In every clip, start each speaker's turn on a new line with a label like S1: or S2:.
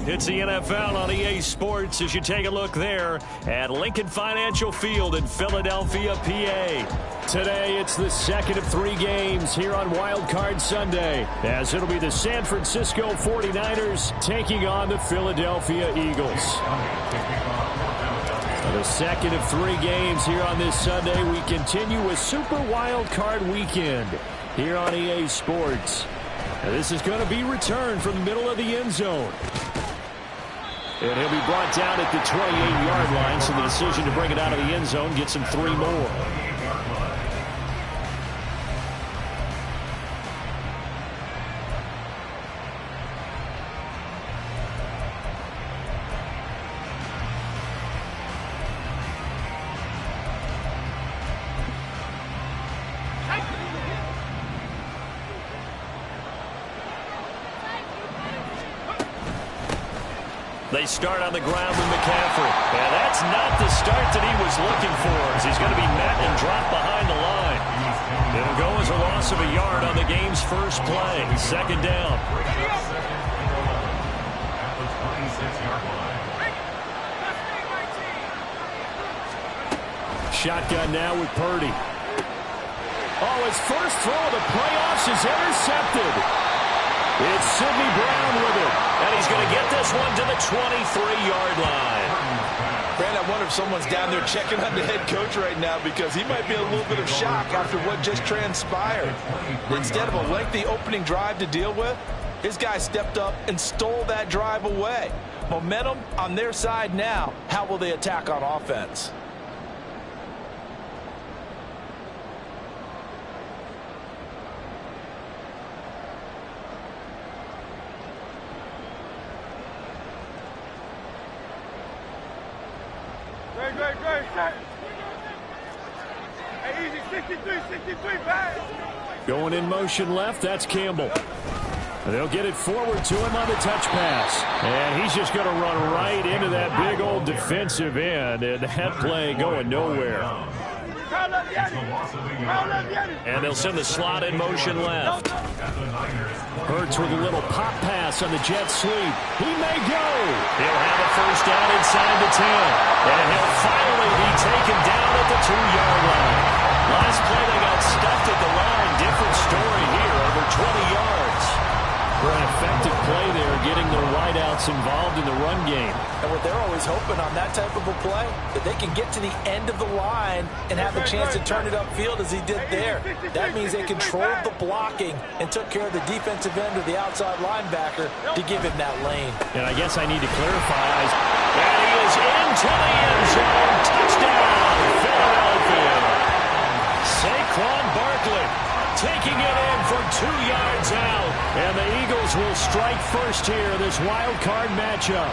S1: It's the NFL on EA Sports as you take a look there at Lincoln Financial Field in Philadelphia, PA. Today, it's the second of 3 games here on Wild Card Sunday, as it'll be the San Francisco 49ers taking on the Philadelphia Eagles. The second of 3 games here on this Sunday. We continue with Super Wild Card Weekend here on EA Sports. Now, this is going to be returned from the middle of the end zone. And he'll be brought down at the 28-yard line, so the decision to bring it out of the end zone gets him 3 more. They start on the ground with McCaffrey. And that's not the start that he was looking for, as he's going to be met and dropped behind the line. It'll go as a loss of a yard on the game's first play. Second down. Shotgun now with Purdy. Oh, his first throw of the playoffs is intercepted. It's Sidney Brown with it. And he's going to get this one to the 23-yard line.
S2: Brand, I wonder if someone's down there checking on the head coach right now, because he might be in a little bit of shock after what just transpired. Instead of a lengthy opening drive to deal with, his guy stepped up and stole that drive away. Momentum on their side now. How will they attack on offense?
S3: Hey, easy, 63, pass.
S1: Going in motion left, that's Campbell. They'll get it forward to him on the touch pass. And he's just going to run right into that big old defensive end. And that play going nowhere. And they'll send the slot in motion left. Hurts with a little pop pass on the jet sweep. He may go. He'll have a first down inside the 10. And he'll finally be taken down at the 2-yard line. Last play they got stuffed at the line. Different story here, over 20 yards. For an effective play there, getting the wideouts involved in the run game.
S2: And what they're always hoping on that type of a play, that they can get to the end of the line and have a chance to turn it upfield as he did there. That means they controlled the blocking and took care of the defensive end or the outside linebacker to give him that lane.
S1: And I guess I need to clarify. And he is into the end zone. Touchdown, Philadelphia. Saquon Barkley taking it in from 2 yards out. And the Eagles will strike first here, this wild card matchup.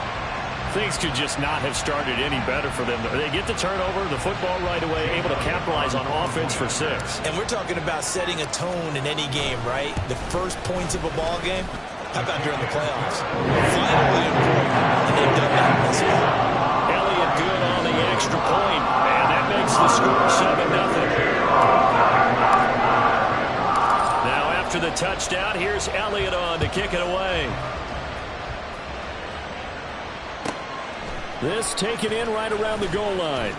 S1: Things could just not have started any better for them. They get the turnover, the football right away, able to capitalize on offense for 6.
S2: And we're talking about setting a tone in any game, right? The first points of a ball game. How about during the playoffs? Vitally important, and they've done that in this one.
S1: Elliott good on the extra point, and that makes the score 7-0. After the touchdown, here's Elliott on to kick it away. This taken in right around the goal line.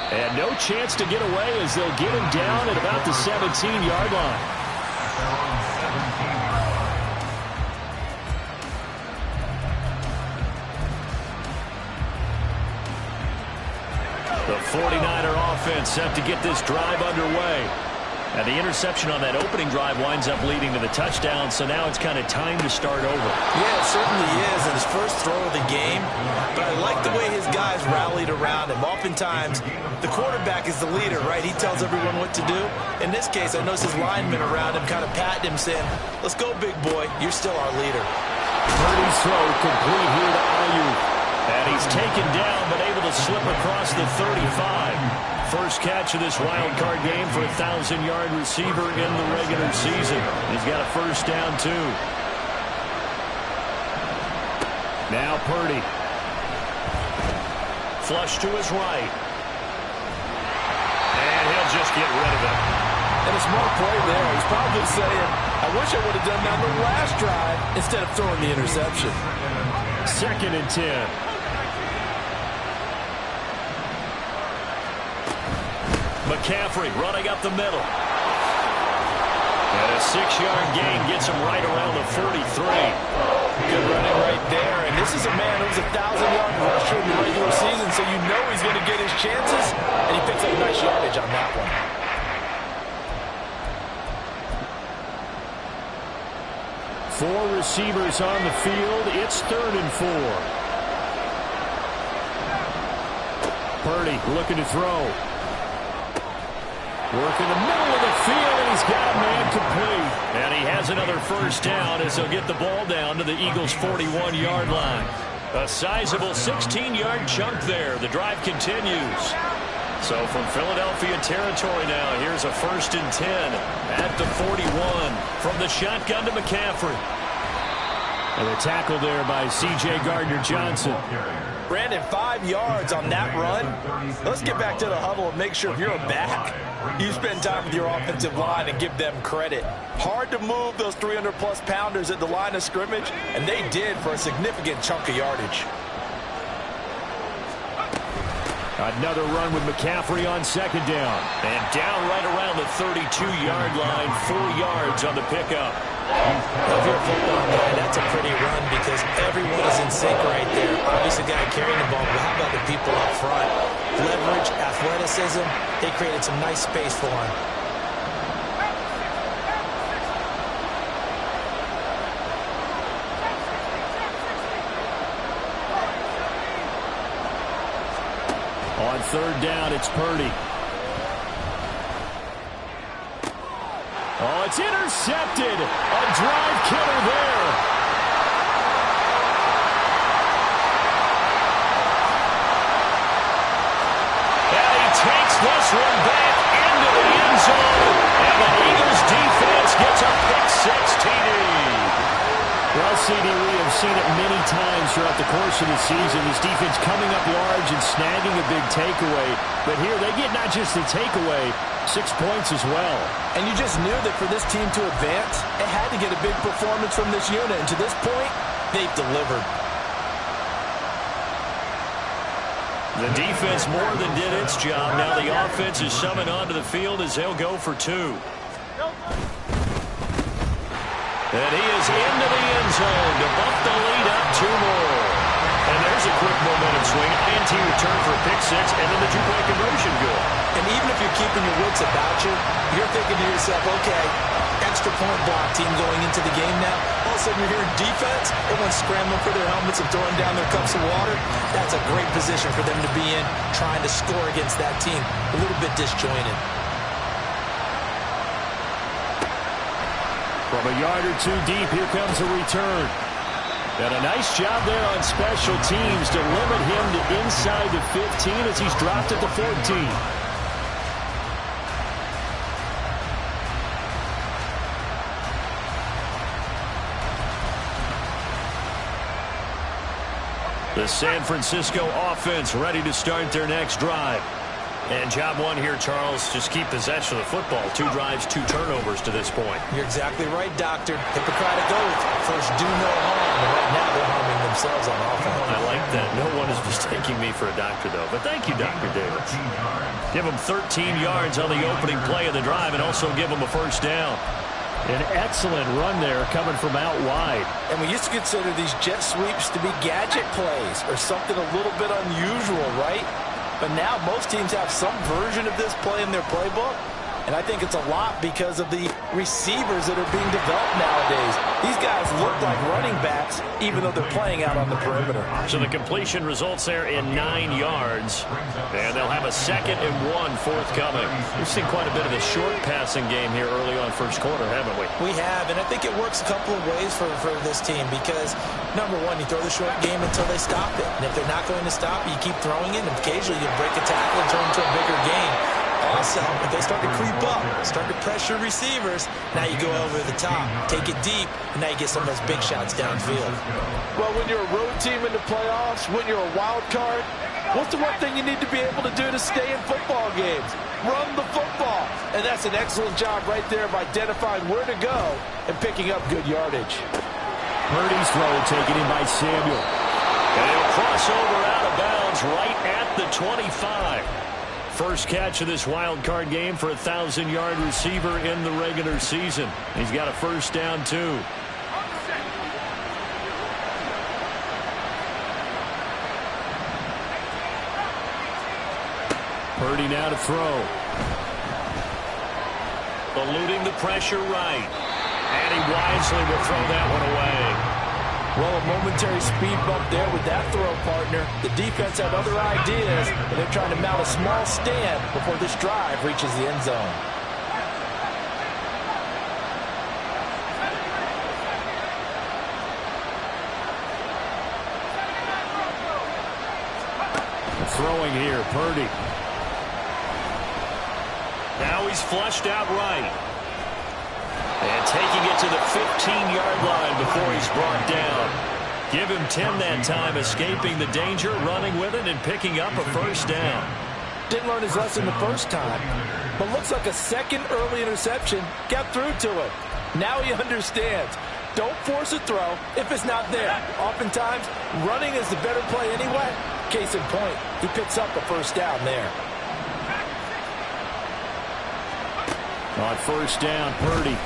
S1: And no chance to get away as they'll get him down at about the 17-yard line. The 49er offense set to get this drive underway. And the interception on that opening drive winds up leading to the touchdown, so now it's kind of time to start over.
S2: Yeah, it certainly is, and his first throw of the game. But I like the way his guys rallied around him. Oftentimes, the quarterback is the leader, right? He tells everyone what to do. In this case, I noticed his linemen around him kind of patting him, saying, let's go, big boy. You're still our leader.
S1: Purdy's throw complete here to Ayuk. And he's taken down, but able to slip across the 35. First catch of this wild card game for a 1,000-yard receiver in the regular season. He's got a first down, too. Now Purdy. Flush to his right. And he'll just get rid of it.
S2: And a smart play there. He's probably saying, I wish I would have done that on the last drive instead of throwing the interception.
S1: 2nd and 10. McCaffrey running up the middle. And a 6-yard gain gets him right around the 43.
S2: Good running right there. And this is a man who's a 1,000-yard rusher in the regular season, so you know he's going to get his chances. And he picks up nice yardage on that one.
S1: Four receivers on the field. It's 3rd and 4. Purdy looking to throw. Work in the middle of the field, and he's got a man complete. And he has another first down as he'll get the ball down to the Eagles' 41-yard line. A sizable 16-yard chunk there. The drive continues. So from Philadelphia territory now, here's a 1st and 10 at the 41 from the shotgun to McCaffrey. And a tackle there by C.J. Gardner-Johnson.
S2: Brandon, 5 yards on that run. Let's get back to the huddle and make sure if you're a back, you spend time with your offensive line and give them credit. Hard to move those 300-plus pounders at the line of scrimmage, and they did for a significant chunk of yardage.
S1: Another run with McCaffrey on 2nd down. And down right around the 32-yard line, 4 yards on the pickup.
S2: If you're a football guy, that's a pretty run because everyone is in sync right there. Obviously, the guy carrying the ball, but how about the people up front? Leverage, athleticism, they created some nice space for him.
S1: On 3rd down, it's Purdy. Oh, it's intercepted. A drive killer there. And he takes this one back into the end zone. And the Eagles defense gets a pick-6 TD. Well, CD, we have seen it many times throughout the course of the season. This defense coming up large and snagging a big takeaway. But here they get not just the takeaway, 6 points as well.
S2: And you just knew that for this team to advance, it had to get a big performance from this unit. And to this point, they've delivered.
S1: The defense more than did its job. Now the offense is summoned onto the field as they'll go for 2. And he is into the end zone to bump the lead up 2 more. And there's a quick momentum swing. INT return for a pick-6, and then the 2-point conversion goal.
S2: And even if you're keeping your wits about you, you're thinking to yourself, okay, extra point block team going into the game now. All of a sudden you're hearing defense, everyone's scrambling for their helmets and throwing down their cups of water. That's a great position for them to be in, trying to score against that team. A little bit disjointed.
S1: From a yard or 2 deep, here comes a return. And a nice job there on special teams to limit him to inside the 15 as he's dropped at the 14. The San Francisco offense ready to start their next drive. And job 1 here, Charles, just keep possession of the football. 2 drives, 2 turnovers to this point.
S2: You're exactly right, Doctor. Hippocratic oath. First, do no harm. And right now, they're harming themselves on offense.
S1: I like that. No one is mistaking me for a doctor, though. But thank you, Dr. Davis. Give them 13 yards on the opening play of the drive and also give them a first down. An excellent run there coming from out wide.
S2: And we used to consider these jet sweeps to be gadget plays or something a little bit unusual, right? But now most teams have some version of this play in their playbook. And I think it's a lot because of the receivers that are being developed nowadays. These guys look like running backs, even though they're playing out on the perimeter.
S1: So the completion results there in 9 yards. And they'll have a 2nd and 1 forthcoming. We've seen quite a bit of a short passing game here early on first quarter, haven't we?
S2: We have, and I think it works a couple of ways for this team because, number one, you throw the short game until they stop it. And if they're not going to stop it, you keep throwing it, and occasionally you break a tackle and turn it into a bigger game. Also, if they start to creep up, start to pressure receivers, now you go over the top, take it deep, and now you get some of those big shots downfield. Well, when you're a road team in the playoffs, when you're a wild card, what's the one thing you need to be able to do to stay in football games? Run the football. And that's an excellent job right there of identifying where to go and picking up good yardage.
S1: Purdy's throw taken in by Samuel. And he'll cross over out of bounds right at the 25. First catch of this wild card game for a 1,000-yard receiver in the regular season. He's got a first down, too. Purdy now to throw. Eluding the pressure right. And he wisely will throw that one away.
S2: Well, a momentary speed bump there with that throw, partner. The defense had other ideas, and they're trying to mount a small stand before this drive reaches the end zone.
S1: Throwing here, Purdy. Now he's flushed out right. And taking it to the 15-yard line before he's brought down. Give him 10 that time, escaping the danger, running with it, and picking up a first down.
S2: Didn't learn his lesson the first time, but looks like a second early interception got through to him. Now he understands. Don't force a throw if it's not there. Oftentimes, running is the better play anyway. Case in point, he picks up a first down there.
S1: On first down, Purdy.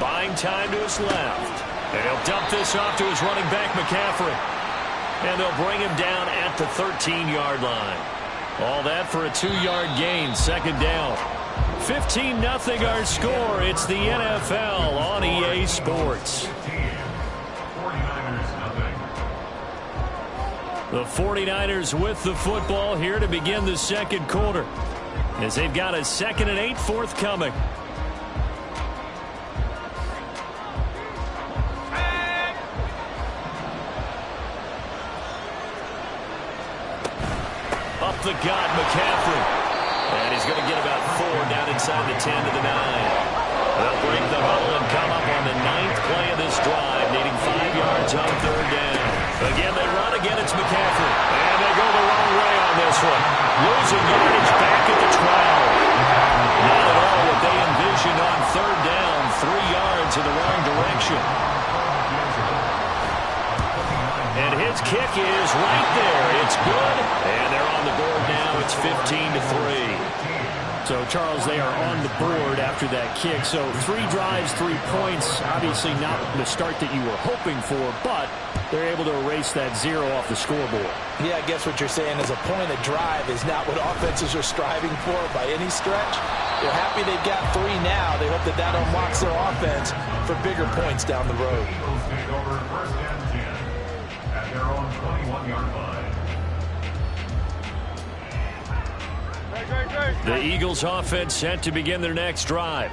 S1: Buying time to his left. And he'll dump this off to his running back, McCaffrey. And they'll bring him down at the 13-yard line. All that for a 2-yard gain, second down. 15-0 our score. It's the NFL on EA Sports. The 49ers with the football here to begin the second quarter, as they've got a 2nd and 8 forthcoming. Up the gut, McCaffrey. And he's going to get about 4 down inside the 10 to the 9. They'll break the huddle and come up on the 9th play of this drive, needing 5 yards on third down. Again, they run. Again, it's McCaffrey. And they go the wrong way on this one. Losing yardage back at the 12. Not at all what they envisioned on third down. 3 yards in the wrong direction. And his kick is right there. It's good. And they're on the board now. It's 15-3. So, Charles, they are on the board after that kick. So 3 drives, 3 points. Obviously not the start that you were hoping for, but they're able to erase that 0 off the scoreboard.
S2: Yeah, I guess what you're saying is a point of drive is not what offenses are striving for by any stretch. They're happy they've got 3 now. They hope that that unlocks their offense for bigger points down the road. At their own 21-yard line.
S1: The Eagles offense set to begin their next drive.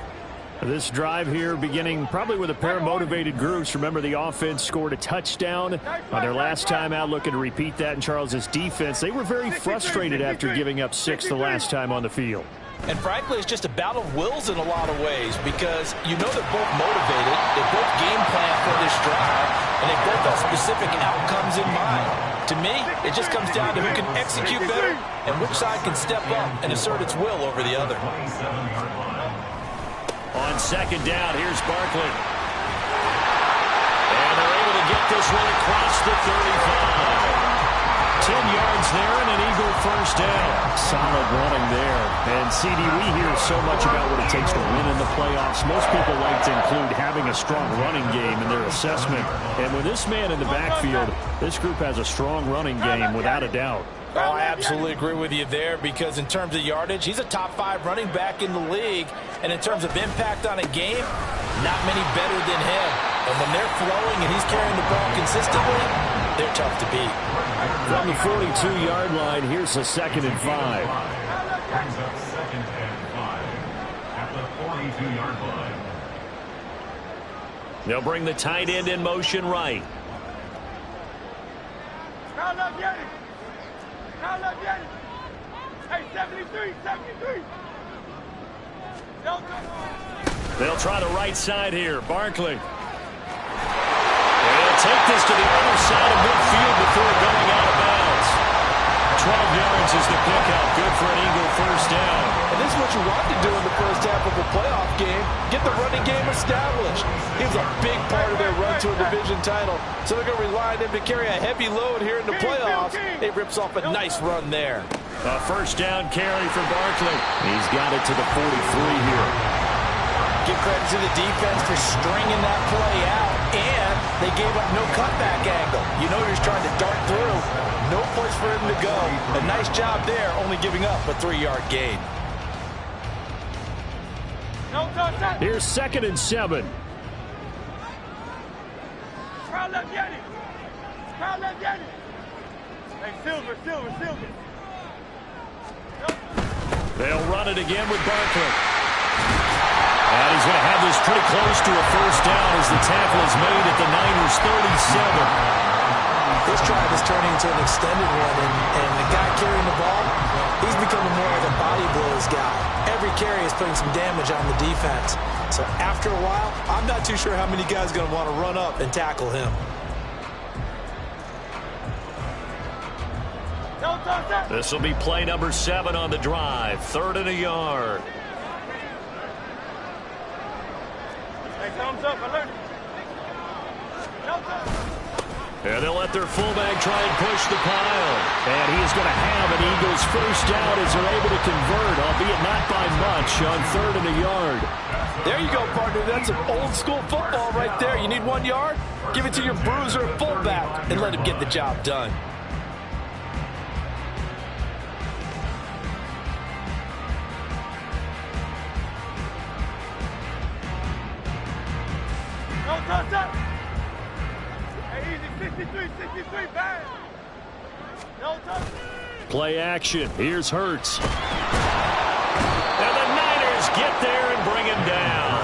S1: This drive here beginning probably with a pair of motivated groups. Remember, the offense scored a touchdown on their last time out, looking to repeat that. In Charles's defense, they were very frustrated after giving up 6 the last time on the field.
S2: And frankly, it's just a battle of wills in a lot of ways because you know they're both motivated, they both game plan for this drive, and they both have specific outcomes in mind. To me, it just comes down to who can execute better and which side can step up and assert its will over the other.
S1: On second down, here's Barkley. And they're able to get this one across the 35. 10 yards there and an Eagle first down. Solid running there. And, CD, we hear so much about what it takes to win in the playoffs. Most people like to include having a strong running game in their assessment. And with this man in the backfield, this group has a strong running game without a doubt.
S2: Oh, I absolutely agree with you there, because in terms of yardage, he's a top 5 running back in the league. And in terms of impact on a game, not many better than him. And when they're flowing and he's carrying the ball consistently, they're tough to beat.
S1: From the 42-yard line, here's a 2nd and 5.
S4: Brings up 2nd and 5 at the 42-yard line.
S1: They'll bring the tight end in motion right.
S3: Call up Yeti. Call up Yeti. Hey, 73, 73. Don't go.
S1: They'll try the right side here. Barkley. They'll take this to the other side of midfield before going out of bounds. 12 yards is the pickup. Good for an Eagle first down.
S2: And this is what you want to do in the first half of a playoff game. Get the running game established. He was a big part of their run to a division title. So they're going to rely on him to carry a heavy load here in the playoffs. It rips off a nice run there.
S1: A first down carry for Barkley. He's got it to the 43 here.
S2: Give credit to the defense for stringing that play out. And they gave up no cutback angle. You know he's trying to dart through. No place for him to go. A nice job there, only giving up a 3-yard gain.
S1: Here's 2nd and 7.
S3: Call up Yeti. Call up Yeti. Hey, Silver.
S1: They'll run it again with Barkley. And he's going to have this pretty close to a first down as the tackle is made at the Niners' 37.
S2: This drive is turning into an extended one, and the guy carrying the ball, he's becoming more like a body blows guy. Every carry is putting some damage on the defense. So after a while, I'm not too sure how many guys are going to want to run up and tackle him.
S1: This will be play number 7 on the drive. 3rd and a yard.
S3: Hey, thumbs up, alert.
S1: And they'll let their fullback try and push the pile. And he is going to have an Eagles first down as they're able to convert, albeit not by much, on 3rd and a yard.
S2: There you go, partner. That's an old-school football right there. You need 1 yard? Give it to your bruiser fullback and let him get the job done.
S3: Hey, easy, 63, bang. No touch.
S1: Play action. Here's Hurts. And the Niners get there and bring him down.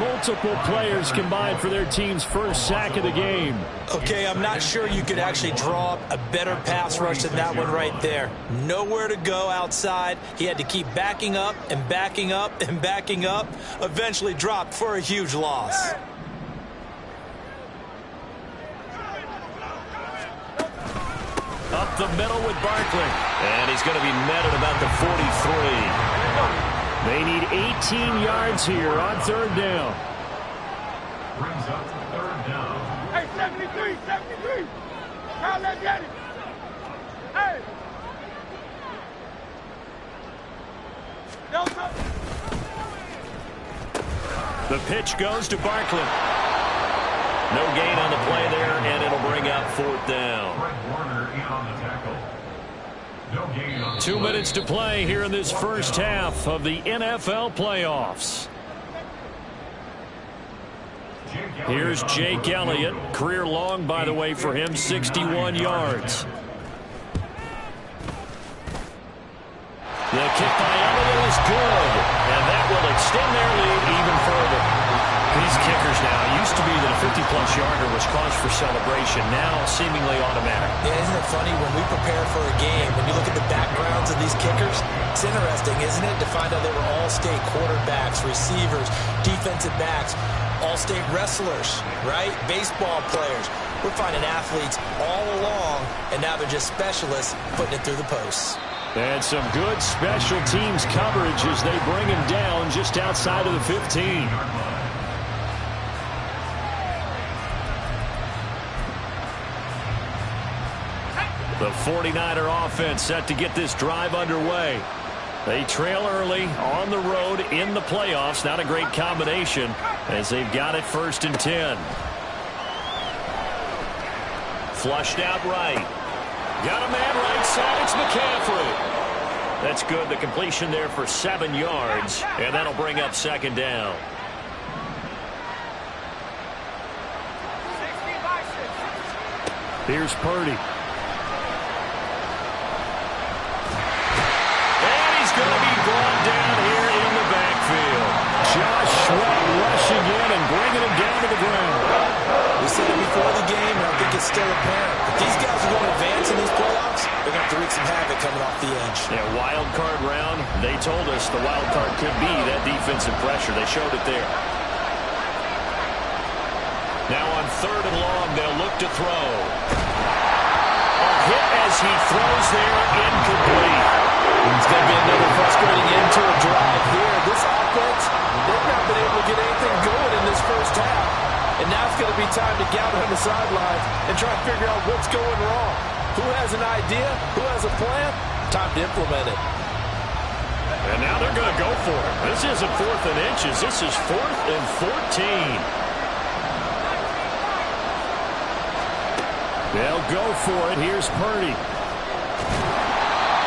S1: Multiple players combined for their team's first sack of the game.
S2: Okay, I'm not sure you could actually draw up a better pass rush than that one right there. Nowhere to go outside. He had to keep backing up and backing up and backing up. Eventually dropped for a huge loss.
S1: Up the middle with Barkley. And he's going to be met at about the 43. They need 18 yards here on 3rd down.
S4: Brings up 3rd down.
S3: Hey, 73. Call that Yeti. Hey. No touch.
S1: The pitch goes to Barkley. No gain on the play there, and it'll bring out 4th down.
S4: Fred Warner in on the tackle. No gain on the
S1: 2 minutes to play here in this first half of the NFL playoffs. Here's Jake Elliott. Career long, by the way, for him, 61 yards. The kick by Elliott is good, and that will extend their lead even further. These kickers now, it used to be that a 50-plus yarder was cause for celebration, now seemingly automatic.
S2: Yeah, isn't it funny when we prepare for a game, when you look at the backgrounds of these kickers, it's interesting, isn't it, to find out they were all-state quarterbacks, receivers, defensive backs, all-state wrestlers, right? Baseball players. We're finding athletes all along, and now they're just specialists putting it through the posts.
S1: And some good special teams coverage as they bring him down just outside of the 15. The 49er offense set to get this drive underway. They trail early on the road in the playoffs. Not a great combination as they've got it 1st and 10. Flushed out right. Got a man right side. It's McCaffrey. That's good. The completion there for 7 yards, and that'll bring up second down. Here's Purdy. And he's going to be brought down here in the backfield. Josh Sweat rushing in and bringing him down to the ground.
S2: We said it before the game, and I think it's still apparent. If these guys are going to advance in these playoffs, they're going to have to wreak some havoc coming off the edge.
S1: Yeah, wild card round. They told us the wild card could be that defensive pressure. They showed it there. Now on 3rd and long, they'll look to throw. A hit as he throws there, incomplete.
S2: It's going to be another frustrating end to a drive here. This offense, they've not been able to get anything going in this first half. And now it's going to be time to gather on the sidelines and try to figure out what's going wrong. Who has an idea? Who has a plan? Time to implement it.
S1: And now they're going to go for it. This isn't 4th and inches. This is 4th and 14. They'll go for it. Here's Purdy.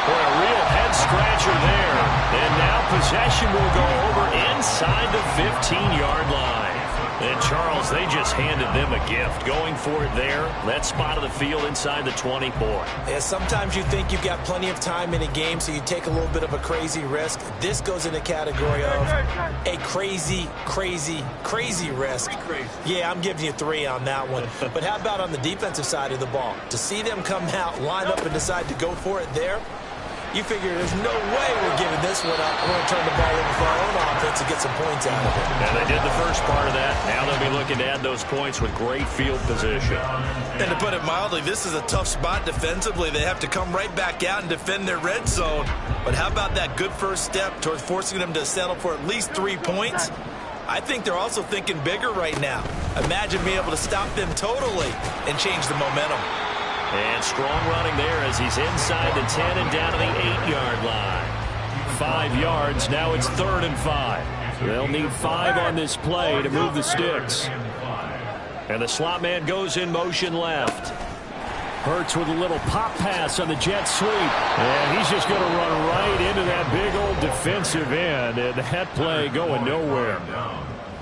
S1: Boy, a real head-scratcher there. And now possession will go over inside the 15-yard line. And, Charles, they just handed them a gift. Going for it there. That spot of the field inside the 20 point.
S2: Yeah, sometimes you think you've got plenty of time in a game, so you take a little bit of a crazy risk. This goes in the category of a crazy risk. Yeah, I'm giving you 3 on that one. But how about on the defensive side of the ball? To see them come out, line up, and decide to go for it there, you figure there's no way we're giving this one up. We're going to turn the ball over for our own offense and get some points out of it.
S1: And they did the first part of that. Now they'll be looking to add those points with great field position.
S2: And to put it mildly, this is a tough spot defensively. They have to come right back out and defend their red zone. But how about that good first step towards forcing them to settle for at least 3 points? I think they're also thinking bigger right now. Imagine being able to stop them totally and change the momentum.
S1: And strong running there as he's inside the 10 and down to the 8-yard line. 5 yards. Now it's 3rd and 5. They'll need 5 on this play to move the sticks. And the slot man goes in motion left. Hurts with a little pop pass on the jet sweep. And he's just going to run right into that big old defensive end. And that play going nowhere.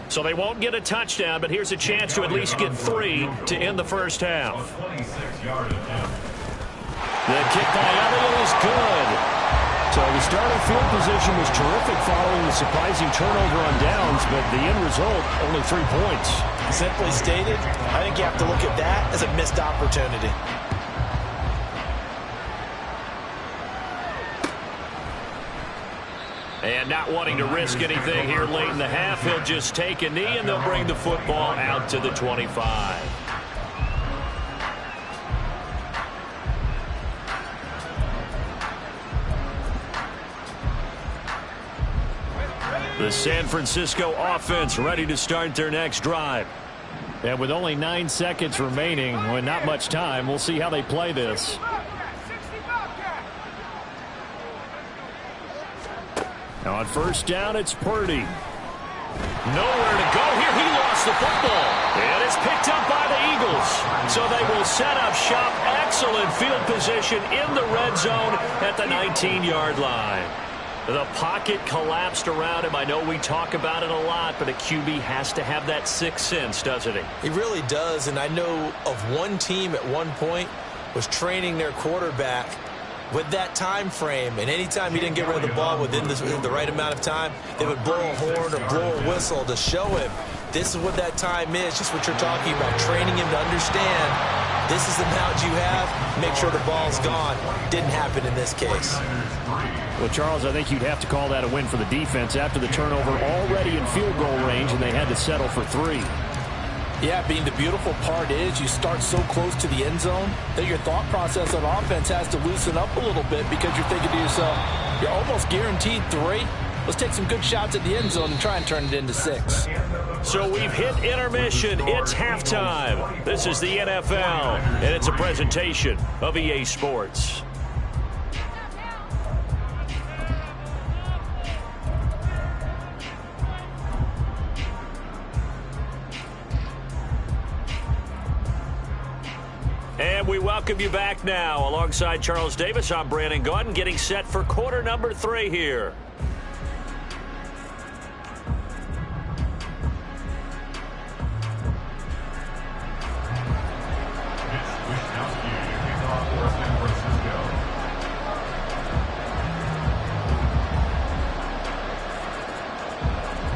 S1: So they won't get a touchdown, but here's a chance to at least get 3 to end the first half. The kick by Elliott is good. So the starting field position was terrific following the surprising turnover on downs, but the end result, only 3 points.
S2: Simply stated, I think you have to look at that as a missed opportunity.
S1: And not wanting to risk anything here late in the half, he'll just take a knee, and they'll bring the football out to the 25. The San Francisco offense ready to start their next drive. And with only 9 seconds remaining, with not much time, we'll see how they play this. On first down, it's Purdy. Nowhere to go here. He lost the football. And it's picked up by the Eagles. So they will set up shop. Excellent field position in the red zone at the 19-yard line. The pocket collapsed around him. I know we talk about it a lot, but a QB has to have that sixth sense, doesn't he?
S2: He really does, and I know of one team at one point was training their quarterback with that time frame, and anytime he didn't get rid of the ball within the right amount of time, they would blow a horn or blow a whistle to show him this is what that time is, just what you're talking about, training him to understand this is the amount you have, make sure the ball's gone. Didn't happen in this case.
S1: Well, Charles, I think you'd have to call that a win for the defense after the turnover already in field goal range, and they had to settle for 3.
S5: Yeah, Bean, the beautiful part is you start so close to the end zone that your thought process on offense has to loosen up a little bit because you're thinking to yourself, you're almost guaranteed 3. Let's take some good shots at the end zone and try and turn it into 6.
S1: So we've hit intermission. It's halftime. This is the NFL, and it's a presentation of EA Sports. And And we welcome you back now. Alongside Charles Davis, I'm Brandon Gaudin, getting set for quarter number 3 here.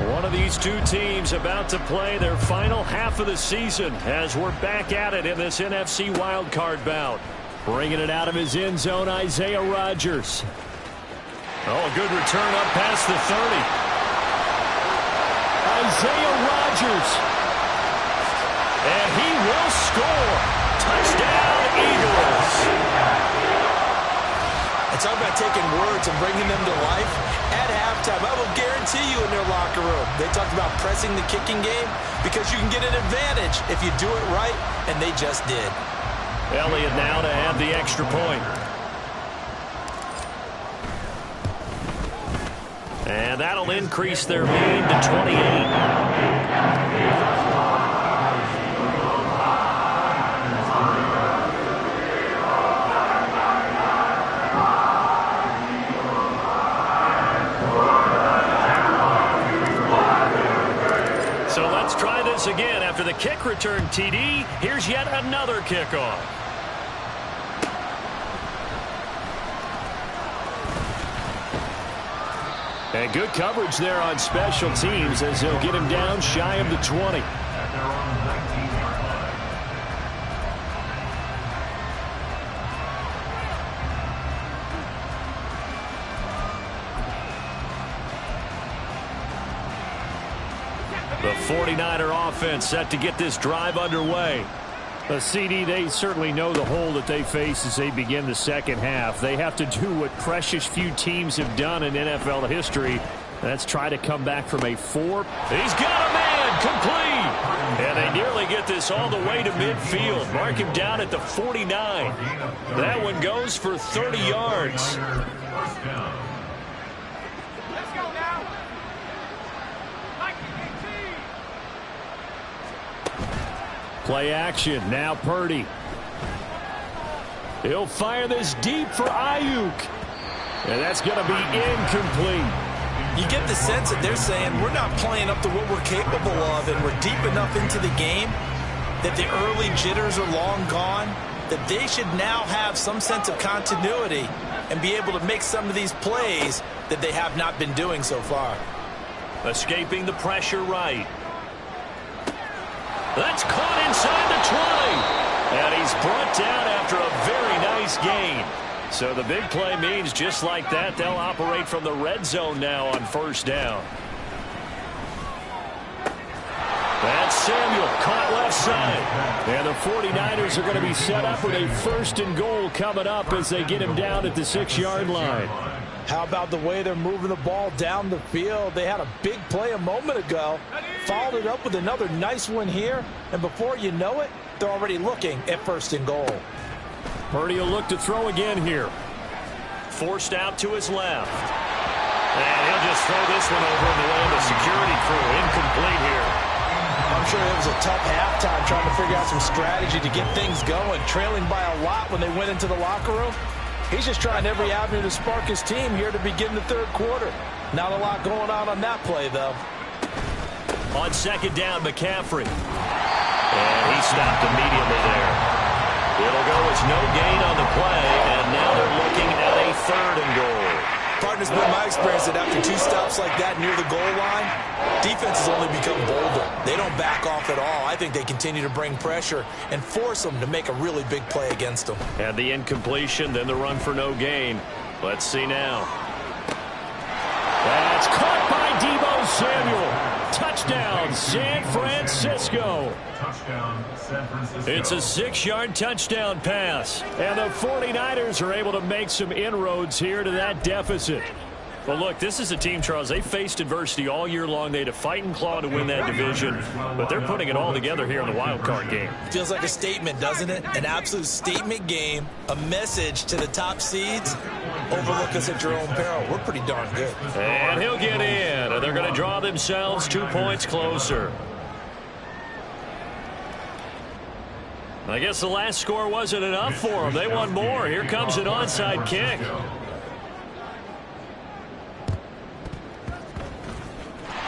S1: One of these two teams about to play their final half of the season as we're back at it in this NFC wildcard bout. Bringing it out of his end zone, Isaiah Rodgers. Oh, a good return up past the 30. Isaiah Rodgers. And he will score. Touchdown, Eagles.
S2: It's all about taking words and bringing them to life. At halftime, I will guarantee you in their locker room, they talked about pressing the kicking game because you can get an advantage if you do it right, and they just did.
S1: Elliott now to add the extra point. And that'll increase their lead to 28. Again after the kick return TD. Here's yet another kickoff. And good coverage there on special teams as they'll get him down shy of the 20. The 49er offense set to get this drive underway. CD, they certainly know the hole that they face as they begin the second half. They have to do what precious few teams have done in NFL history. That's try to come back from a 4. He's got a man complete. And they nearly get this all the way to midfield. Mark him down at the 49. That one goes for 30 yards. Play action. Now Purdy. He'll fire this deep for Ayuk. And that's going to be incomplete.
S2: You get the sense that they're saying we're not playing up to what we're capable of, and we're deep enough into the game that the early jitters are long gone, that they should now have some sense of continuity and be able to make some of these plays that they have not been doing so far.
S1: Escaping the pressure right. That's caught inside the 20. And he's brought down after a very nice gain. So the big play means just like that, they'll operate from the red zone now on first down. That's Samuel caught left side. And the 49ers are going to be set up with a 1st and goal coming up as they get him down at the 6-yard line.
S2: How about the way they're moving the ball down the field? They had a big play a moment ago, followed it up with another nice one here, and before you know it, they're already looking at 1st and goal.
S1: Purdy will look to throw again here. Forced out to his left. And he'll just throw this one over in the way of the security crew. Incomplete here.
S2: I'm sure it was a tough halftime trying to figure out some strategy to get things going, trailing by a lot when they went into the locker room. He's just trying every avenue to spark his team here to begin the 3rd quarter. Not a lot going on that play, though.
S1: On 2nd down, McCaffrey. And he stopped immediately there. It'll go as no gain on the play, and now they're looking at a 3rd and goal.
S2: Partner, it's been my experience that after 2 stops like that near the goal line, defenses only become bolder. They don't back off at all. I think they continue to bring pressure and force them to make a really big play against them.
S1: And the incompletion, then the run for no gain. Let's see now. That's caught by Deebo Samuel. Touchdown, San Francisco.
S4: Touchdown, San Francisco.
S1: It's a 6-yard touchdown pass. And the 49ers are able to make some inroads here to that deficit. Well, look, this is a team, Charles, they faced adversity all year long. They had to fight and claw to win that division, but they're putting it all together here in the wild card game.
S2: Feels like a statement, doesn't it? An absolute statement game, a message to the top seeds. Overlook us at your own peril. We're pretty darn good.
S1: And he'll get in, and they're going to draw themselves 2 points closer. I guess the last score wasn't enough for them. They want more. Here comes an onside kick.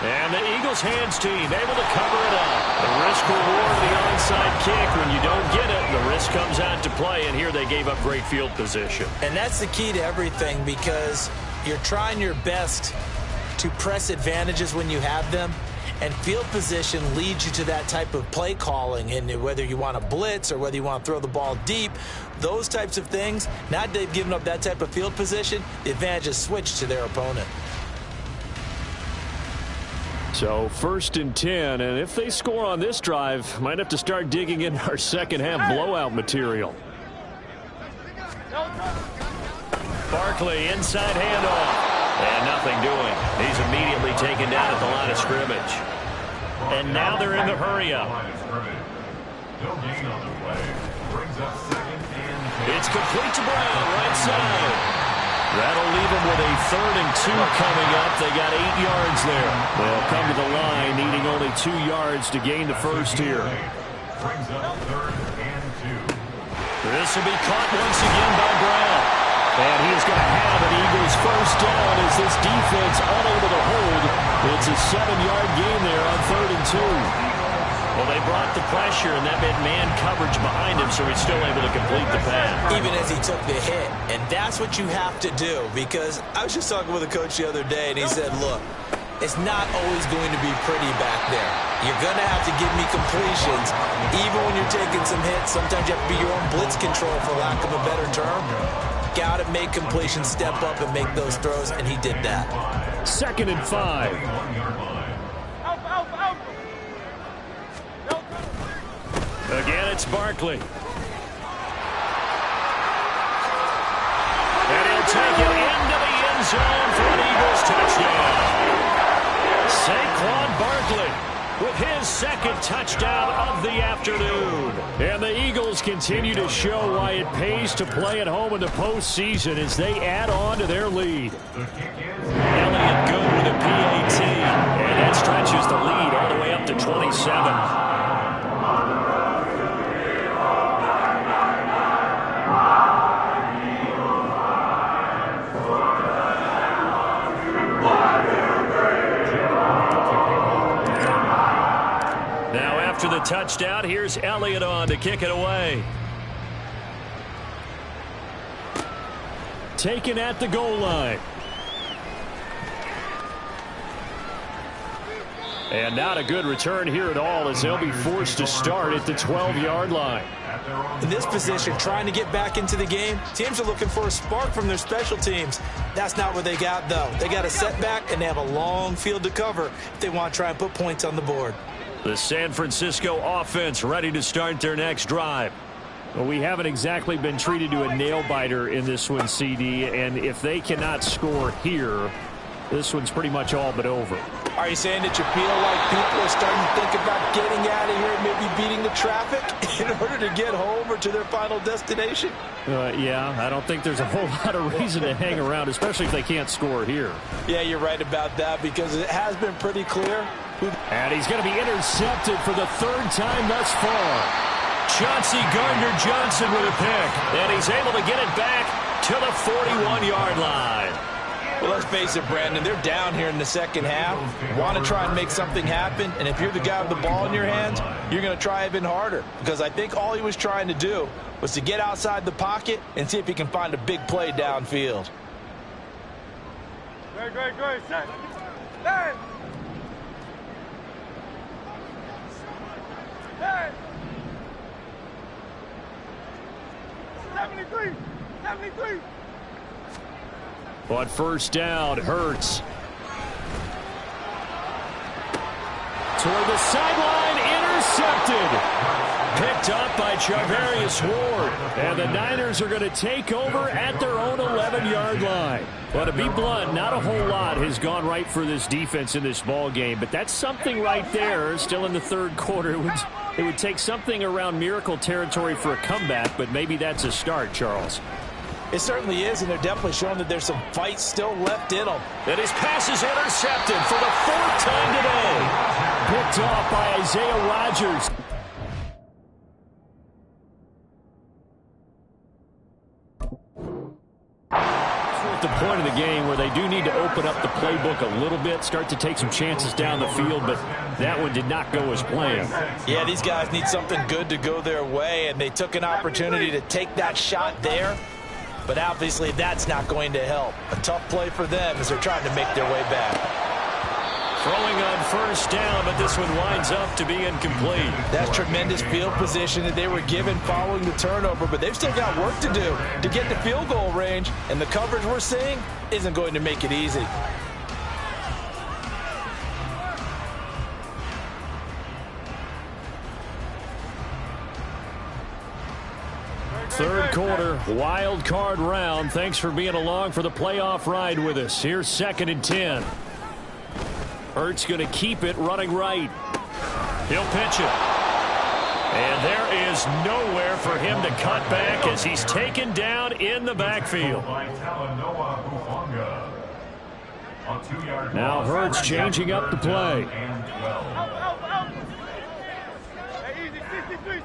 S1: And the Eagles hands team able to cover it up. The risk reward of the onside kick. When you don't get it, the risk comes out to play. And here they gave up great field position.
S5: And that's the key to everything, because you're trying your best to press advantages when you have them. And field position leads you to that type of play calling. And whether you want to blitz or whether you want to throw the ball deep, those types of things, now they've given up that type of field position, the advantage is switched to their opponent.
S1: So 1st and 10, and if they score on this drive, might have to start digging in our second half blowout material. Barkley, inside handoff. And nothing doing. He's immediately taken down at the line of scrimmage. And now they're in the hurry-up. It's complete to Brown, right side. That'll leave them with a 3rd and 2 coming up. They got 8 yards there. They'll come to the line, needing only 2 yards to gain the first here. This will be caught once again by Brown. And he's going to have an Eagles first down as this defense unable to hold. It's a 7-yard gain there on 3rd and 2. Well, they brought the pressure, and that meant man coverage behind him, so he's still able to complete the pass.
S5: Even as he took the hit. And that's what you have to do, because I was just talking with a coach the other day, and he said, look, it's not always going to be pretty back there. You're going to have to give me completions. Even when you're taking some hits, sometimes you have to be your own blitz control, for lack of a better term. Got to make completions, step up and make those throws, and he did that.
S1: 2nd and 5. Again, it's Barkley. And he'll take it into the end zone for an Eagles touchdown. Saquon Barkley with his 2nd touchdown of the afternoon. And the Eagles continue to show why it pays to play at home in the postseason as they add on to their lead. Elliott good with a PAT, and that stretches the lead all the way up to 27. After the touchdown, here's Elliott on to kick it away. Taken at the goal line. And not a good return here at all, as they'll be forced to start at the 12-yard line.
S5: In this position, trying to get back into the game, teams are looking for a spark from their special teams. That's not what they got, though. They got a setback, and they have a long field to cover if they want to try and put points on the board.
S1: The San Francisco offense ready to start their next drive. Well, we haven't exactly been treated to a nail-biter in this one, CD, and if they cannot score here, this one's pretty much all but over.
S5: Are you saying that you feel like people are starting to think about getting out of here and maybe beating the traffic in order to get home or to their final destination?
S1: Yeah, I don't think there's a whole lot of reason to hang around, especially if they can't score here.
S5: Yeah, you're right about that, because it has been pretty clear.
S1: And he's going to be intercepted for the 3rd time thus far. Chauncey Gardner-Johnson with a pick. And he's able to get it back to the 41-yard line.
S5: Well, let's face it, Brandon, they're down here in the second half. Want to try and make something happen, and if you're the guy with the ball in your hands, you're going to try even harder. Because I think all he was trying to do was to get outside the pocket and see if he can find a big play downfield.
S3: Great. Set. Hey! 73.
S1: On 1st down, Hurts. Toward the sideline, intercepted. Picked up by Charvarius Ward. And the Niners are going to take over at their own 11-yard line. Well, to be blunt, not a whole lot has gone right for this defense in this ball game, but that's something right there. Still in the 3rd quarter. It would take something around miracle territory for a comeback, but maybe that's a start, Charles.
S5: It certainly is, and they're definitely showing that there's some fight still left in them.
S1: And his pass is intercepted for the 4th time today. Picked off by Isaiah Rodgers. a game where they do need to open up the playbook a little bit, start to take some chances down the field, but that one did not go as planned.
S2: Yeah, these guys need something good to go their way, and they took an opportunity to take that shot there, but obviously that's not going to help. A tough play for them as they're trying to make their way back.
S1: Throwing on first down, but this one winds up to be incomplete.
S2: That's tremendous field position that they were given following the turnover, but they've still got work to do to get to field goal range, and the coverage we're seeing isn't going to make it easy.
S1: Third quarter, wild card round. Thanks for being along for the playoff ride with us. Here's 2nd and 10. Hurts going to keep it running right. He'll pitch it. And there is nowhere for him to cut back as he's taken down in the backfield. Now Hurts changing up the play.
S3: Hey, easy,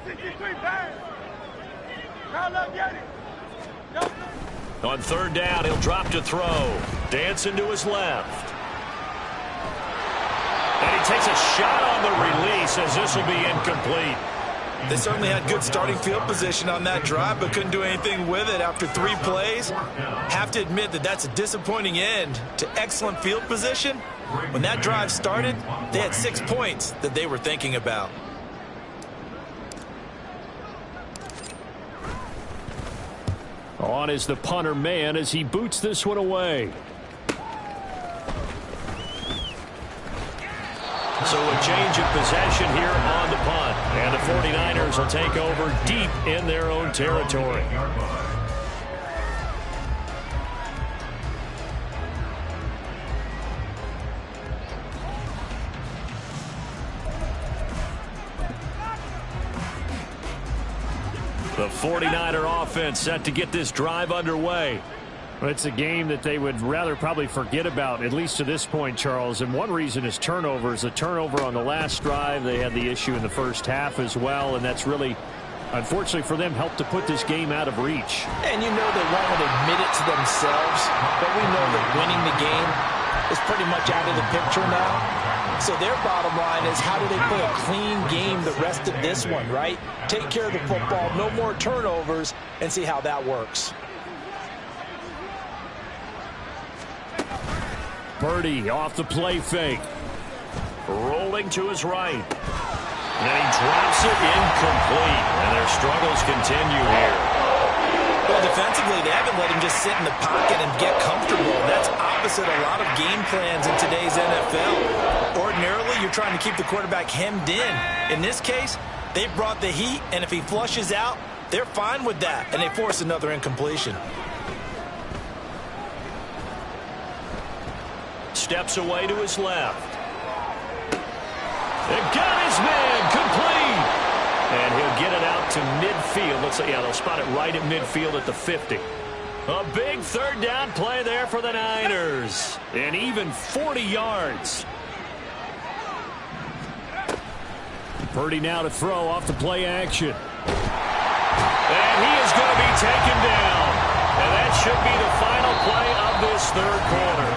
S3: 63, bang. Call up, get it.
S1: On third down, he'll drop to throw. Dancing to his left. And he takes a shot on the release as this will be incomplete.
S2: They certainly had good starting field position on that drive, but couldn't do anything with it after 3 plays. Have to admit that that's a disappointing end to excellent field position. When that drive started, they had 6 points that they were thinking about.
S1: On is the punter man as he boots this one away. So a change of possession here on the punt. And the 49ers will take over deep in their own territory. The 49er offense set to get this drive underway. It's a game that they would rather probably forget about, at least to this point, Charles. And one reason is turnovers. A turnover on the last drive. They had the issue in the first half as well, and that's really, unfortunately for them, helped to put this game out of reach.
S2: And you know they won't admit it to themselves, but we know that winning the game is pretty much out of the picture now. So their bottom line is, how do they play a clean game the rest of this one, right? Take care of the football, no more turnovers, and see how that works.
S1: Purdy off the play fake. Rolling to his right. And he drops it incomplete. And their struggles continue here.
S2: Well, defensively, they haven't let him just sit in the pocket and get comfortable. That's opposite a lot of game plans in today's NFL. Ordinarily, you're trying to keep the quarterback hemmed in. In this case, they brought the heat, and if he flushes out, they're fine with that, and they force another incompletion.
S1: Steps away to his left. And got his man complete. And he'll get it out to midfield. Let's say, yeah, they'll spot it right at midfield at the 50. A big third down play there for the Niners. And even 40 yards. Purdy now to throw off the play action. And he is going to be taken down. And that should be the final play of this third quarter.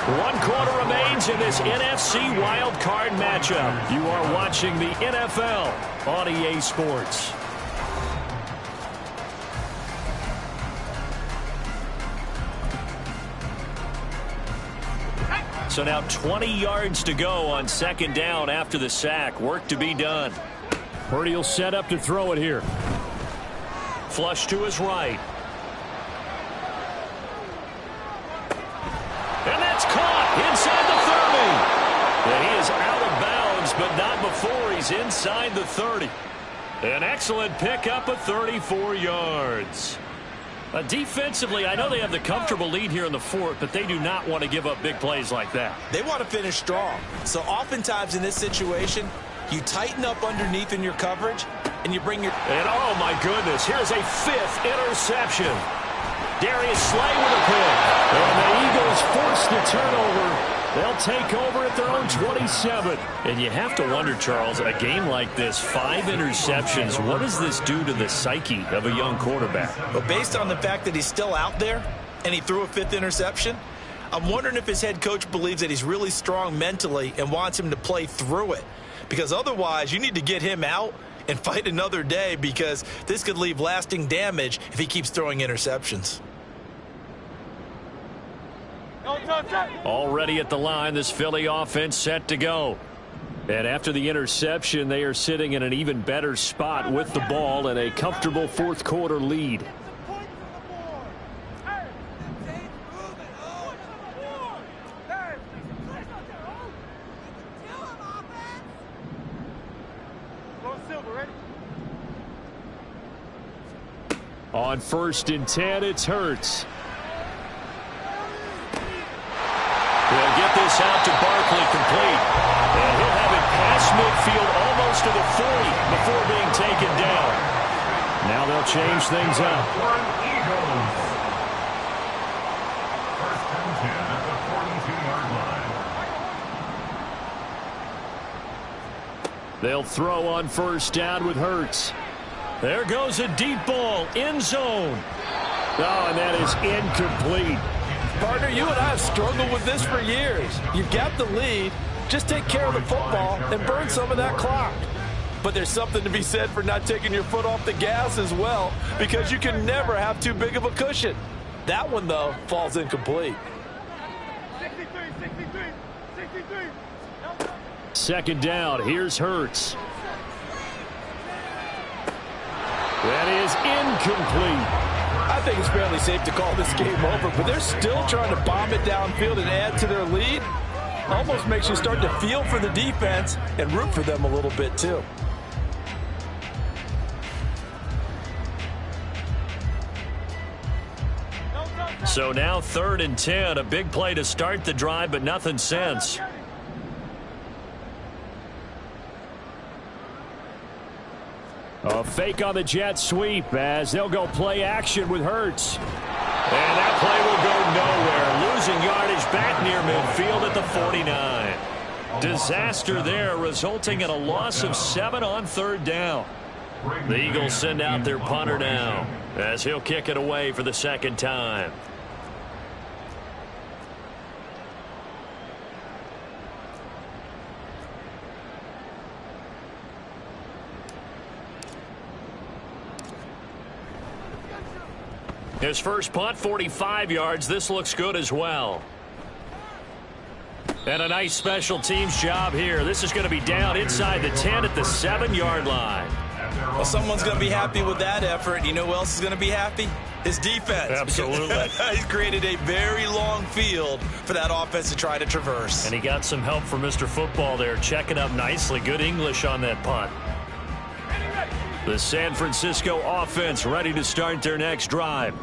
S1: 1 quarter remains in this NFC wild card matchup. You are watching the NFL on EA Sports. So now 20 yards to go on 2nd down after the sack. Work to be done. Purdy will set up to throw it here. Flush to his right. And that's caught inside the 30. And he is out of bounds, but not before he's inside the 30. An excellent pickup of 34 yards. Defensively, I know they have the comfortable lead here in the 4th, but they do not want to give up big plays like that.
S2: They want to finish strong. So oftentimes in this situation, you tighten up underneath in your coverage, and you bring your...
S1: And oh my goodness, here's a 5th interception. Darius Slay with a pick. And the Eagles force the turnover. They'll take over at their own 27. And you have to wonder, Charles, a game like this, 5 interceptions, what does this do to the psyche of a young quarterback?
S2: But based on the fact that he's still out there, and he threw a 5th interception. I'm wondering if his head coach believes that he's really strong mentally and wants him to play through it. Because otherwise, you need to get him out and fight another day, because this could leave lasting damage if he keeps throwing interceptions.
S1: Already at the line, this Philly offense set to go. And after the interception, they are sitting in an even better spot with the ball and a comfortable fourth quarter lead. On 1st and 10, it's Hurts. They'll get this out to Barkley, complete. And he'll have it past midfield almost to the 40 before being taken down. Now they'll change things up.
S4: First and 10 at the 42-yard line.
S1: They'll throw on 1st down with Hurts. There goes a deep ball, end zone. Oh, and that is incomplete.
S5: Partner, you and I have struggled with this for years. You've got the lead. Just take care of the football and burn some of that clock. But there's something to be said for not taking your foot off the gas as well, because you can never have too big of a cushion. That one, though, falls incomplete.
S1: 2nd down, here's Hurts. That is incomplete.
S5: I think it's fairly safe to call this game over, but they're still trying to bomb it downfield and add to their lead. Almost makes you start to feel for the defense and root for them a little bit, too.
S1: So now 3rd and 10, a big play to start the drive, but nothing since. A fake on the jet sweep as they'll go play action with Hurts. And that play will go nowhere. Losing yardage back near midfield at the 49. Disaster there, resulting in a loss of 7 on 3rd down. The Eagles send out their punter now as he'll kick it away for the 2nd time. His first punt, 45 yards. This looks good as well. And a nice special teams job here. This is going to be down inside the 10 at the 7-yard line.
S2: Well, someone's going to be happy with that effort. You know who else is going to be happy? His defense.
S1: Absolutely.
S2: He's created a very long field for that offense to try to traverse.
S1: And he got some help from Mr. Football there, checking up nicely. Good English on that punt. The San Francisco offense ready to start their next drive.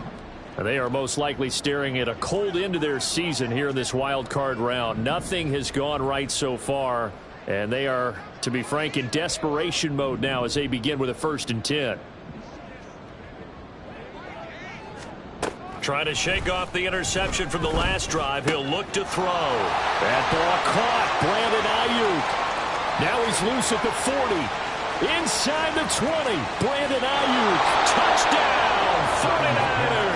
S1: They are most likely staring at a cold end to their season here in this wild card round. Nothing has gone right so far, and they are, to be frank, in desperation mode now as they begin with a 1st and 10. Trying to shake off the interception from the last drive. He'll look to throw. That ball caught. Brandon Ayuk. Now he's loose at the 40. Inside the 20. Brandon Ayuk. Touchdown, 49ers.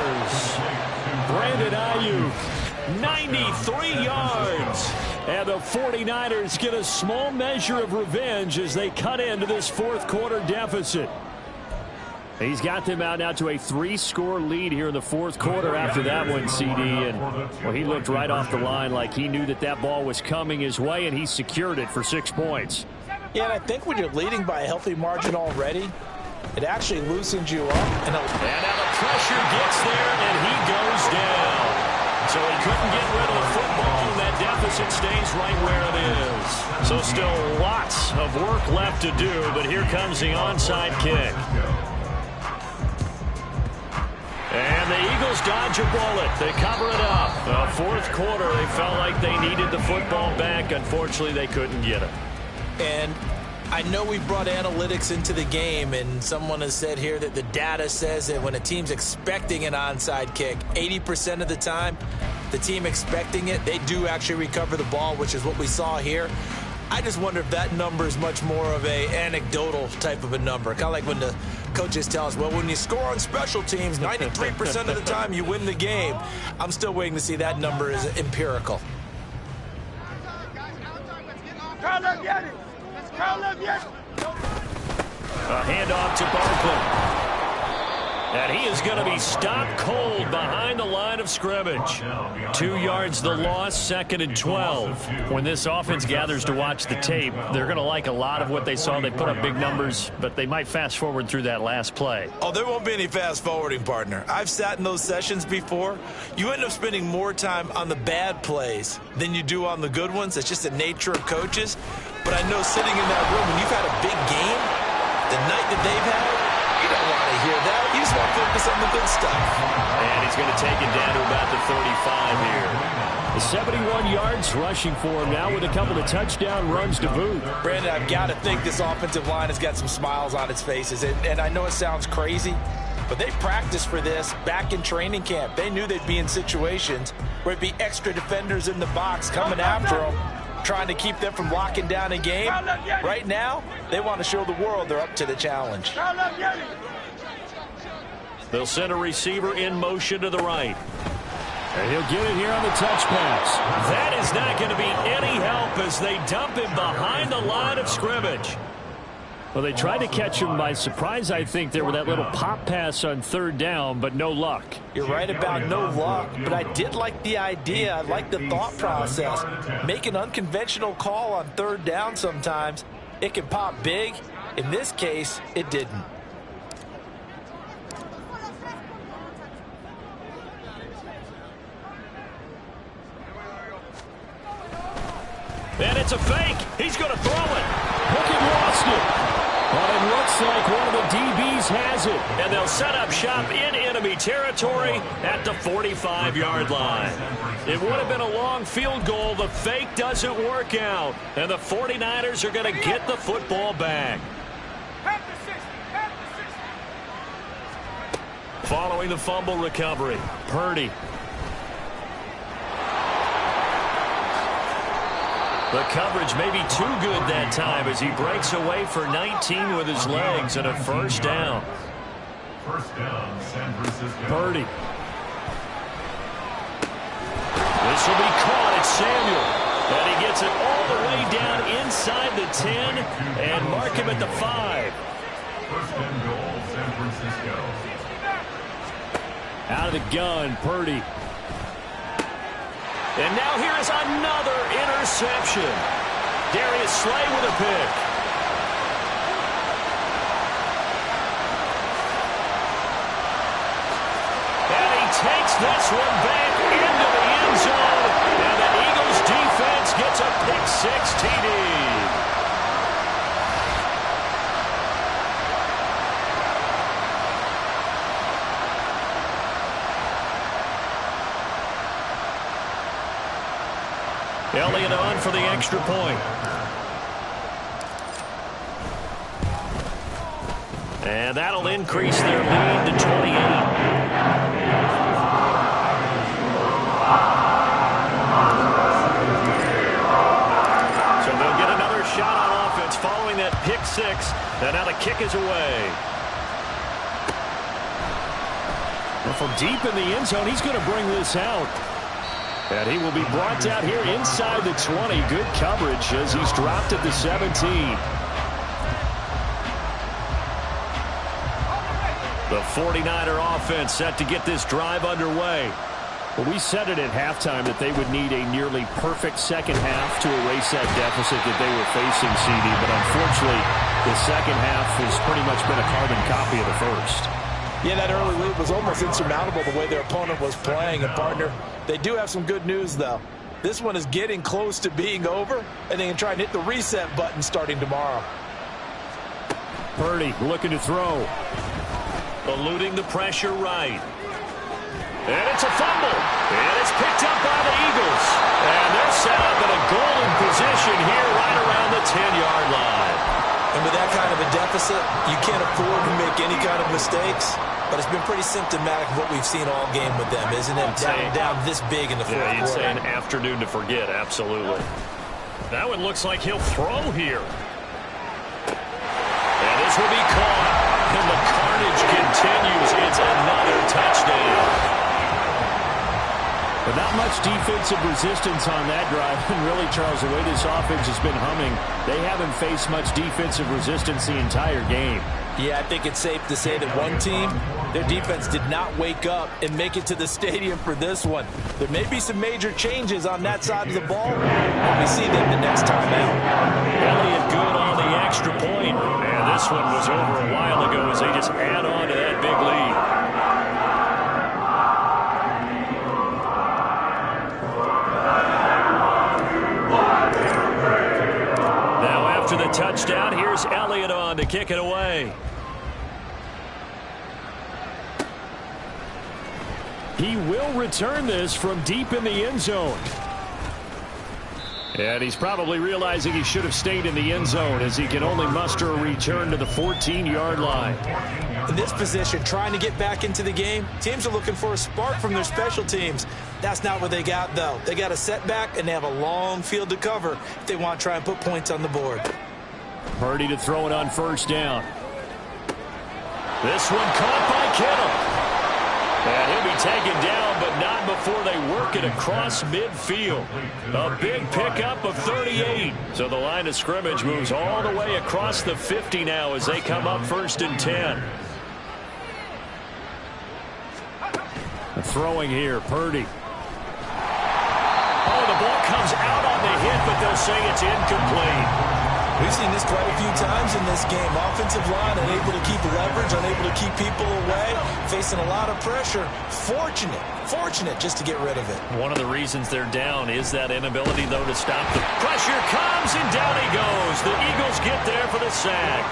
S1: Brandon Ayuk, 93 yards. And the 49ers get a small measure of revenge as they cut into this 4th quarter deficit. He's got them out now to a 3-score lead here in the 4th quarter after that one, CD. And, well, he looked right off the line like he knew that that ball was coming his way, and he secured it for 6 points.
S5: Yeah, and I think when you're leading by a healthy margin already, it actually loosens you up. And now
S1: the pressure gets there, and he goes down. So he couldn't get rid of the football, and that deficit stays right where it is. So still lots of work left to do, but here comes the onside kick. And the Eagles dodge a bullet. They cover it up. The 4th quarter, they felt like they needed the football back. Unfortunately, they couldn't get it.
S2: And I know we brought analytics into the game, and someone has said here that the data says that when a team's expecting an onside kick, 80% of the time, the team expecting it, they do actually recover the ball, which is what we saw here. I just wonder if that number is much more of a anecdotal type of a number. Kind of like when the coaches tell us, well, when you score on special teams, 93% of the time you win the game. I'm still waiting to see that number is empirical.
S1: A handoff to Barkley. And he is going to be stopped cold behind the line of scrimmage. 2 yards the loss, 2nd and 12. When this offense gathers to watch the tape, they're going to like a lot of what they saw. They put up big numbers, but they might fast forward through that last play.
S2: Oh, there won't be any fast forwarding, partner. I've sat in those sessions before. You end up spending more time on the bad plays than you do on the good ones. It's just the nature of coaches. But I know sitting in that room, when you've had a big game, the night that they've had, you don't want to hear that. You just want to focus on the good stuff.
S1: And he's going to take it down to about the 35 here. The 71 yards rushing for him now with a couple of touchdown runs to boot.
S2: Brandon, I've got to think this offensive line has got some smiles on its faces. And I know it sounds crazy, but they practiced for this back in training camp. They knew they'd be in situations where it'd be extra defenders in the box coming after them, trying to keep them from locking down a game. Right now, they want to show the world they're up to the challenge.
S1: They'll send a receiver in motion to the right. And he'll get it here on the touch pass. That is not going to be any help as they dump him behind the line of scrimmage. Well, they tried to catch him by surprise, I think, there with that little pop pass on 3rd down, but no luck.
S2: You're right about no luck, but I did like the idea. I like the thought process. Make an unconventional call on 3rd down sometimes. It can pop big. In this case, it didn't.
S1: And it's a fake. He's going to throw it. Hook lost it. But it looks like one of the DBs has it. And they'll set up shop in enemy territory at the 45-yard line. It would have been a long field goal. The fake doesn't work out. And the 49ers are going to get the football back. Following the fumble recovery, Purdy. The coverage may be too good that time as he breaks away for 19 with his legs and a 1st down.
S4: First down, San Francisco.
S1: Purdy. This will be caught. It's Samuel. And he gets it all the way down inside the 10 and mark him at the 5.
S4: First and goal, San Francisco.
S1: Out of the gun, Purdy. And now here is another interception. Darius Slay with a pick. And he takes this one back into the end zone. And the Eagles defense gets a pick-6 TD. Elliott on for the extra point. And that'll increase their lead to 28. So they'll get another shot on offense following that pick-6. And now the kick is away. Well, from deep in the end zone, he's going to bring this out. And he will be brought down here inside the 20. Good coverage as he's dropped at the 17. The 49er offense set to get this drive underway. Well, we said it at halftime that they would need a nearly perfect second half to erase that deficit that they were facing, CD. But unfortunately, the second half has pretty much been a carbon copy of the first.
S2: Yeah, that early lead was almost insurmountable the way their opponent was playing. And, partner, they do have some good news, though. This one is getting close to being over, and they can try and hit the reset button starting tomorrow.
S1: Purdy looking to throw. Eluding the pressure right. And it's a fumble. And it's picked up by the Eagles. And they're set up in a golden position here right around the 10-yard line.
S2: And with that kind of a deficit, you can't afford to make any kind of mistakes. But it's been pretty symptomatic of what we've seen all game with them, isn't it? Down this big in the fourth quarter.
S1: Yeah, you'd say an afternoon to forget, absolutely. That one looks like he'll throw here. And this will be caught. And the carnage continues. It's another touchdown. But not much defensive resistance on that drive. And really, Charles, the way this offense has been humming, they haven't faced much defensive resistance the entire game.
S5: Yeah, I think it's safe to say that one team, their defense did not wake up and make it to the stadium for this one. There may be some major changes on that side of the ball when we see them the next time out.
S1: Elliott good on the extra point. And this one was over a while ago as they just add on to that big lead. To the touchdown, here's Elliott on to kick it away. He will return this from deep in the end zone. And he's probably realizing he should have stayed in the end zone as he can only muster a return to the 14-yard line.
S5: In this position, trying to get back into the game, teams are looking for a spark from their special teams. That's not what they got, though. They got a setback, and they have a long field to cover if they want to try and put points on the board.
S1: Purdy to throw it on first down. This one caught by Kittle. And he'll be taken down, but not before they work it across midfield. A big pickup of 38. So the line of scrimmage moves all the way across the 50 now as they come up 1st and 10. Throwing here, Purdy. Oh, the ball comes out on the hit, but they'll say it's incomplete.
S5: We've seen this quite a few times in this game. Offensive line unable to keep leverage, unable to keep people away, facing a lot of pressure. Fortunate just to get rid of it.
S1: One of the reasons they're down is that inability, though, to stop the pressure. Comes, and down he goes. The Eagles get there for the sack.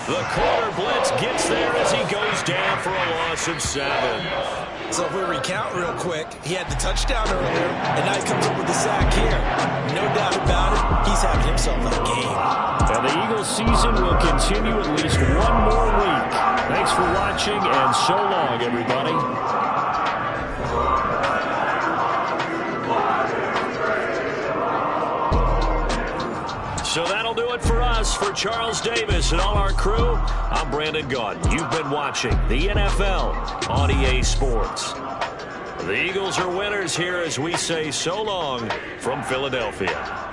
S1: The corner blitz gets there as he goes down for a loss of 7.
S5: So if we recount real quick, he had the touchdown earlier, and now he comes up with the sack here. No doubt about it, he's having himself a game.
S1: And the Eagles season will continue at least one more week. Thanks for watching, and so long, everybody. So that'll do it for us. For Charles Davis and all our crew, I'm Brandon Gaudin. You've been watching the NFL on EA Sports. The Eagles are winners here as we say so long from Philadelphia.